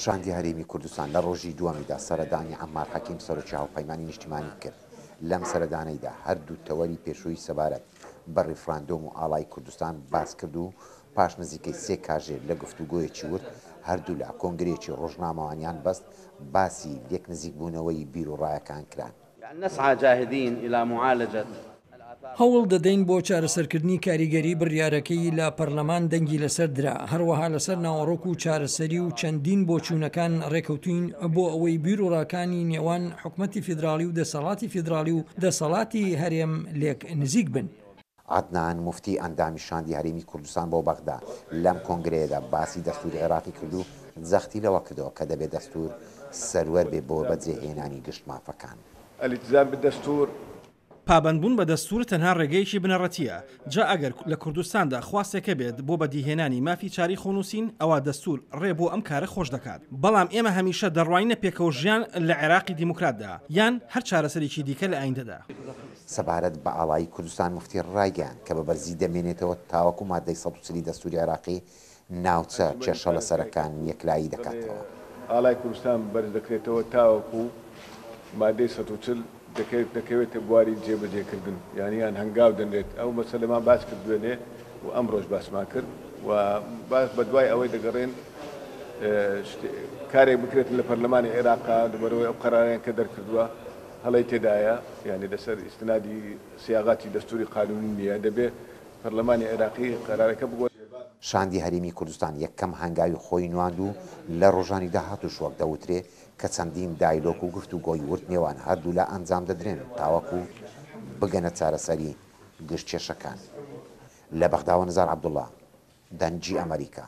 شاندی هەرێمی کوردستان لە ڕۆژی دووەمیدا سەردانی عەمار حەکیم سەرۆکی هاوپەیمانی نیشتیمانی کرد. لەم سەردانەیدا هەردوو تەوەری پێشووی سەبارەت بە ڕیفراندۆم و ئاڵای کوردستان باس کرد و پاش نزیکەی 3 کاژێر لە گفتوگۆیەکی ورد هەردوو لە کۆنگرێکی ڕۆژنامەوانیان بەست باسی یەک نزیکبوونەوەی بیر و ڕایەکان کران. هەوڵ دەدەین بۆ چارەسەرکردنی کاریگەری بڕیارەکەی لە پەرلەمان دەنگی لەسەر درا، هەروەها لەسەر ناوەڕۆک و چارەسەری و چەندین بۆچوونەکان ڕێکەوتوین بۆ ئەوەی بیرۆڕاکانی نێوان حکومەتی فیدراڵی و دەسەڵاتی فیدراڵی و دەسەڵاتی هەرێم لێک نزیک بن. عەدنان موفتی ئەندامی شاندی هەرێمی کوردستان بۆ بەغدا لەم کۆنگرەیەدا باسی دەستوری عێراقی کرد و جەختی لەوە کردەوە کە دەبێت دەستور سەروەر بێ بۆ بەجێهێنانی گشت مافەکان. الالتزام بالدستور پابندبوون بە دەستور تەنها ڕێگەیەکی بنەڕەتیە. جا ئەگەر لە کوردستاندا خواستێکە بێت بۆ بەدیهێنانی مافی چاری خۆنووسین ئەوە دەستور ڕێ بۆ ئەم کارە خۆش دەکات. بەڵام ئێمە هەمیشە دەڕوانینە پێکەوە ژیان لە عێراقی دیموکراتدا یان هەر چارەسەرێکی دیکە لە ئایندەدا. سەبارەت بە ئاڵایی کوردستان مفتی ڕایگەیان کە بە بەرزی دەمێنێتەوە تاوەکو مادەی 140 دەستوری عێراقی ناوچە کێشە لە سەرەکان یەکلایی دەکاتەوە. ئاڵای کوردستان بەرز دەکرێتەوە تاوەکو مادەی 140 دەکەوێتە بواری جێبەجێکردن، یانیان هەنگاو دەنرێت. ئەو مەسەلەمان باس کردوێنێ و ئەمڕۆژ باسمان کرد و باس بە دوای ئەوەی دەگەڕێن کارێک بکرێتن لە پەرلەمانی عێراقا لەبەرەوەی ئەو قەرارەیان کە دەرکردووە هەڵی تێدایە، یعنی لەسەر ئیستنادی سیاغاتی دەستوری قانونی نییە، دەبێت پەرلەمانی عێراقی قەرارەکە بگوت. شاندی هەرێمی کوردستان یەکەم هەنگاوی خۆی نواند و لە ڕۆژانی داهاتوش وەک دەوترێ کە چەندین دایلۆک و گفتوگۆی ورد نێوان هەردوو لە ئەنجام دەدرێن تاوەکو بگەنە چارەسەری گشت کێشەکان. لە بەغداوە نزار عەبدوڵڵا، دەنگی ئەمریکا.